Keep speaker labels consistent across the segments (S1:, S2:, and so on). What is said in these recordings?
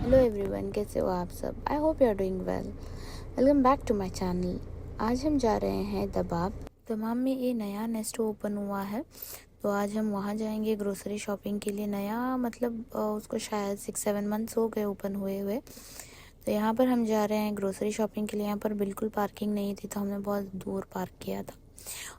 S1: Hello everyone, कैसे हो आप सब। I hope you are doing well. Welcome back to my channel. आज हम जा रहे हैं दमाम में ये नया नेस्टो ओपन हुआ है, तो आज हम वहाँ जाएंगे ग्रोसरी शॉपिंग के लिए। नया मतलब उसको शायद 6-7 मंथ्स हो गए ओपन हुए हुए। तो यहाँ पर हम जा रहे हैं ग्रोसरी शॉपिंग के लिए। यहाँ पर बिल्कुल पार्किंग नहीं थी, तो हमने बहुत दूर पार्क किया था।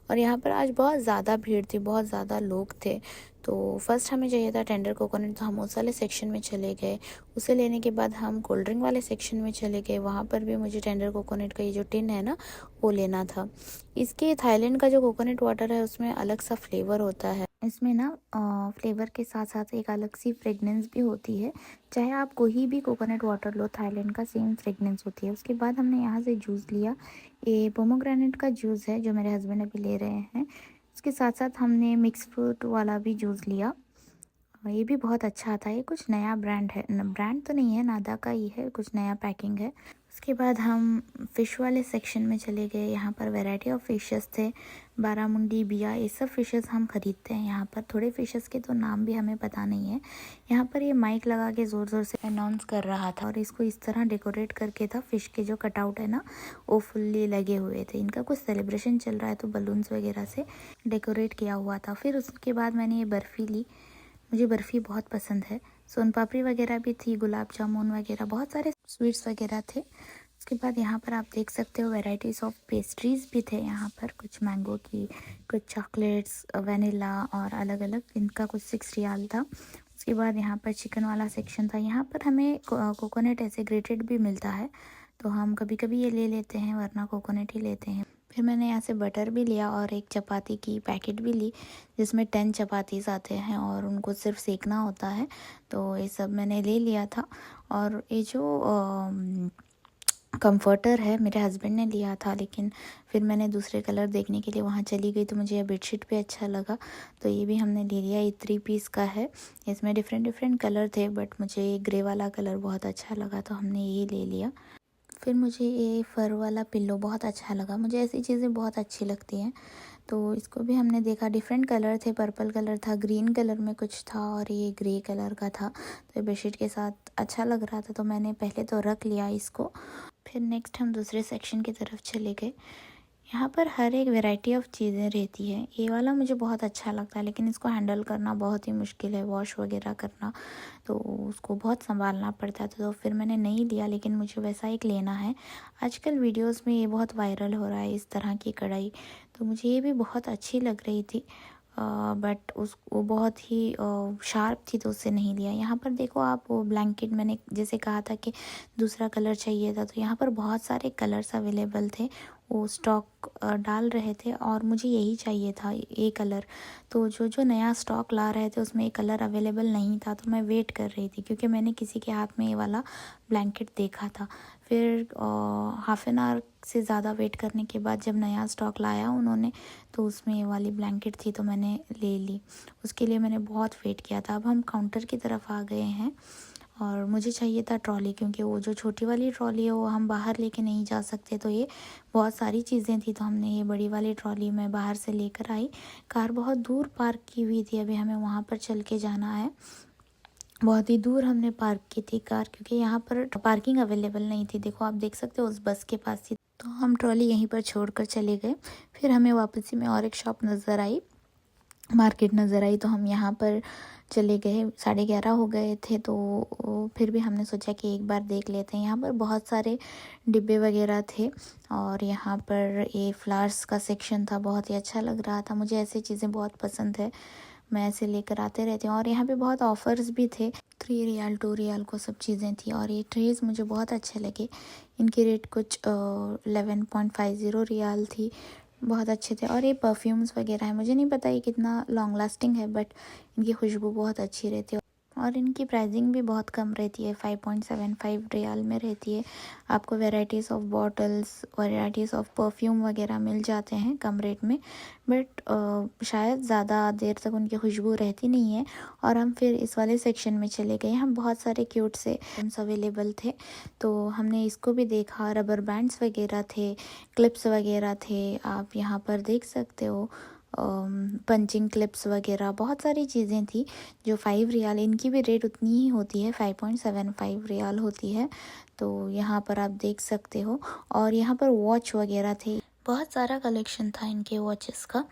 S1: और यहाँ पर आज बहुत ज़्यादा भीड़ थी, बहुत ज़्यादा लोग थे। तो फर्स्ट हमें चाहिए था टेंडर कोकोनट, तो हम उस वाले सेक्शन में चले गए। उसे लेने के बाद हम कोल्ड ड्रिंक वाले सेक्शन में चले गए। वहाँ पर भी मुझे टेंडर कोकोनट का ये जो टिन है ना, वो लेना था। इसके थाईलैंड का जो कोकोनट वाटर है उसमें अलग सा फ्लेवर होता है। इसमें ना फ्लेवर के साथ साथ एक अलग सी फ्रेगनेंस भी होती है। चाहे आप कोई भी कोकोनट वाटर लो, थाईलैंड का सेम फ्रेगनेंस होती है। उसके बाद हमने यहाँ से जूस लिया। ये पोमोग्रेनेट का जूस है जो मेरे हस्बैंड अभी ले रहे हैं। उसके साथ साथ हमने मिक्स फ्रूट वाला भी जूस लिया। ये भी बहुत अच्छा आता है। ये कुछ नया ब्रांड है, ब्रांड तो नहीं है, नादा का ही है, कुछ नया पैकिंग है। उसके बाद हम फ़िश वाले सेक्शन में चले गए। यहाँ पर वैरायटी ऑफ फिशेस थे, बारामुंडी, बिया, ये सब फिशेस हम ख़रीदते हैं यहाँ पर। थोड़े फिशेस के तो नाम भी हमें पता नहीं है। यहाँ पर ये माइक लगा के ज़ोर ज़ोर से अनाउंस कर रहा था, और इसको इस तरह डेकोरेट करके था। फ़िश के जो कटआउट है ना, वो फुल्ली लगे हुए थे। इनका कुछ सेलिब्रेशन चल रहा है, तो बलून्स वगैरह से डेकोरेट किया हुआ था। फिर उसके बाद मैंने ये बर्फ़ी ली। मुझे बर्फ़ी बहुत पसंद है। सोन पापड़ी वगैरह भी थी, गुलाब जामुन वगैरह, बहुत सारे स्वीट्स वगैरह थे। उसके बाद यहाँ पर आप देख सकते हो वैराइटीज़ ऑफ पेस्ट्रीज़ भी थे यहाँ पर। कुछ मैंगो की, कुछ चॉकलेट्स, वनीला और अलग अलग। इनका कुछ 6 रियाल था। उसके बाद यहाँ पर चिकन वाला सेक्शन था। यहाँ पर हमें कोकोनट ऐसे ग्रेटेड भी मिलता है, तो हम कभी कभी ये ले लेते हैं, वरना कोकोनट ही लेते हैं। फिर मैंने यहाँ से बटर भी लिया और एक चपाती की पैकेट भी ली, जिसमें 10 चपातीस आते हैं और उनको सिर्फ सेकना होता है। तो ये सब मैंने ले लिया था। और ये जो कंफर्टर है मेरे हस्बैंड ने लिया था, लेकिन फिर मैंने दूसरे कलर देखने के लिए वहाँ चली गई, तो मुझे ये बेडशीट भी अच्छा लगा, तो ये भी हमने ले लिया। ये 3 पीस का है। इसमें डिफरेंट डिफरेंट कलर थे, बट मुझे ये ग्रे वाला कलर बहुत अच्छा लगा, तो हमने ये ले लिया। फिर मुझे ये फ़र वाला पिल्लो बहुत अच्छा लगा। मुझे ऐसी चीज़ें बहुत अच्छी लगती हैं, तो इसको भी हमने देखा। डिफरेंट कलर थे, पर्पल कलर था, ग्रीन कलर में कुछ था, और ये ग्रे कलर का था। तो बेडशीट के साथ अच्छा लग रहा था, तो मैंने पहले तो रख लिया इसको। फिर नेक्स्ट हम दूसरे सेक्शन की तरफ चले गए। यहाँ पर हर एक वैरायटी ऑफ चीज़ें रहती है। ये वाला मुझे बहुत अच्छा लगता है, लेकिन इसको हैंडल करना बहुत ही मुश्किल है, वॉश वगैरह करना, तो उसको बहुत संभालना पड़ता है। तो फिर मैंने नहीं लिया, लेकिन मुझे वैसा एक लेना है। आजकल वीडियोस में ये बहुत वायरल हो रहा है, इस तरह की कढ़ाई, तो मुझे ये भी बहुत अच्छी लग रही थी। बट वो बहुत ही शार्प थी, तो उससे नहीं लिया। यहाँ पर देखो आप, वो ब्लैंकेट मैंने जैसे कहा था कि दूसरा कलर चाहिए था, तो यहाँ पर बहुत सारे कलर्स अवेलेबल थे। वो स्टॉक डाल रहे थे और मुझे यही चाहिए था, ये कलर। तो जो जो नया स्टॉक ला रहे थे उसमें ये कलर अवेलेबल नहीं था, तो मैं वेट कर रही थी, क्योंकि मैंने किसी के हाथ में ये वाला ब्लैंकेट देखा था। फिर हाफ एन आवर से ज़्यादा वेट करने के बाद जब नया स्टॉक लाया उन्होंने, तो उसमें ये वाली ब्लैंकेट थी, तो मैंने ले ली। उसके लिए मैंने बहुत वेट किया था। अब हम काउंटर की तरफ आ गए हैं, और मुझे चाहिए था ट्रॉली, क्योंकि वो जो छोटी वाली ट्रॉली है वो हम बाहर लेके नहीं जा सकते, तो ये बहुत सारी चीज़ें थी, तो हमने ये बड़ी वाली ट्रॉली में बाहर से लेकर आई। कार बहुत दूर पार्क की हुई थी, अभी हमें वहाँ पर चल के जाना है। बहुत ही दूर हमने पार्क की थी कार, क्योंकि यहाँ पर पार्किंग अवेलेबल नहीं थी। देखो आप देख सकते हो, उस बस के पास थी, तो हम ट्रॉली यहीं पर छोड़कर चले गए। फिर हमें वापसी में और एक शॉप नज़र आई, मार्केट नज़र आई, तो हम यहाँ पर चले गए। 11:30 हो गए थे, तो फिर भी हमने सोचा कि एक बार देख लेते हैं। यहाँ पर बहुत सारे डिब्बे वगैरह थे, और यहाँ पर ये फ्लावर्स का सेक्शन था, बहुत ही अच्छा लग रहा था। मुझे ऐसी चीज़ें बहुत पसंद है, मैं ऐसे लेकर आते रहती हूँ। और यहाँ पे बहुत ऑफ़र्स भी थे, 3 रियाल 2 रियाल को सब चीज़ें थी। और ये ट्रेज़ मुझे बहुत अच्छे लगे। इनकी रेट कुछ 11.50 रियाल थी, बहुत अच्छे थे। और ये परफ्यूम्स वगैरह है, मुझे नहीं पता ये कितना लॉन्ग लास्टिंग है, बट इनकी खुशबू बहुत अच्छी रहती है। और इनकी प्राइसिंग भी बहुत कम रहती है, 5.75 रियाल में रहती है। आपको varieties of bottles, varieties of perfume वगैरह मिल जाते हैं कम रेट में, बट शायद ज़्यादा देर तक उनकी खुशबू रहती नहीं है। और हम फिर इस वाले सेक्शन में चले गए। हम बहुत सारे क्यूट से आइटम्स अवेलेबल थे, तो हमने इसको भी देखा। रबर बैंड्स वगैरह थे, क्लिप्स वगैरह थे, आप यहाँ पर देख सकते हो। पंचिंग क्लिप्स वगैरह बहुत सारी चीज़ें थी जो 5 रियाल, इनकी भी रेट उतनी ही होती है, 5.75 रियाल होती है। तो यहाँ पर आप देख सकते हो। और यहाँ पर वॉच वगैरह थे, बहुत सारा कलेक्शन था इनके वॉचेस का।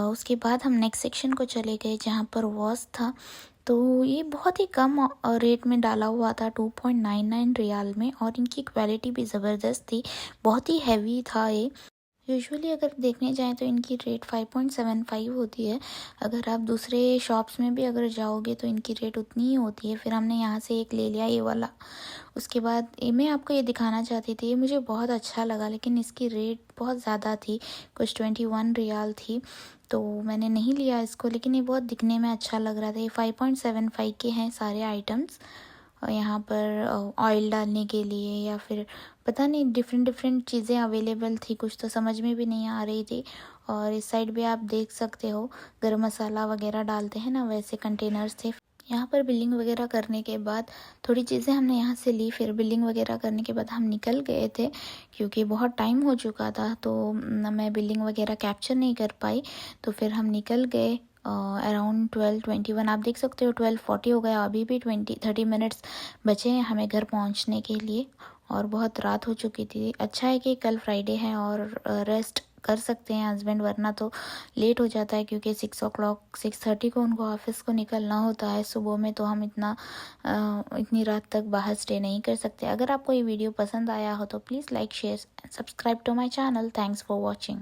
S1: उसके बाद हम नेक्स्ट सेक्शन को चले गए जहाँ पर वॉच था। तो ये बहुत ही कम रेट में डाला हुआ था, 2.99 रियाल में, और इनकी क्वालिटी भी ज़बरदस्त थी, बहुत ही हैवी था ये। यूजुअली अगर देखने जाएं तो इनकी रेट 5.75 होती है। अगर आप दूसरे शॉप्स में भी अगर जाओगे तो इनकी रेट उतनी ही होती है। फिर हमने यहाँ से एक ले लिया ये वाला। उसके बाद मैं आपको ये दिखाना चाहती थी, ये मुझे बहुत अच्छा लगा, लेकिन इसकी रेट बहुत ज़्यादा थी, कुछ 21 रियाल थी, तो मैंने नहीं लिया इसको। लेकिन ये बहुत दिखने में अच्छा लग रहा था। ये 5.75 के हैं सारे आइटम्स। और यहाँ पर ऑयल डालने के लिए या फिर पता नहीं डिफरेंट चीज़ें अवेलेबल थी, कुछ तो समझ में भी नहीं आ रही थी। और इस साइड भी आप देख सकते हो, गरम मसाला वगैरह डालते हैं ना, वैसे कंटेनर्स थे। यहाँ पर बिलिंग वगैरह करने के बाद थोड़ी चीज़ें हमने यहाँ से ली। फिर बिलिंग वगैरह करने के बाद हम निकल गए थे, क्योंकि बहुत टाइम हो चुका था, तो मैं बिलिंग वगैरह कैप्चर नहीं कर पाई। तो फिर हम निकल गए अराउंड 12:21। आप देख सकते हो 12:40 हो गया, अभी भी 30 मिनट्स बचे हैं हमें घर पहुँचने के लिए, और बहुत रात हो चुकी थी। अच्छा है कि कल फ्राइडे है और रेस्ट कर सकते हैं हस्बैंड, वरना तो लेट हो जाता है, क्योंकि 6:30 को उनको ऑफिस को निकलना होता है सुबह में। तो हम इतनी रात तक बाहर स्टे नहीं कर सकते। अगर आपको ये वीडियो पसंद आया हो तो please like, share, subscribe to my channel. Thanks for watching.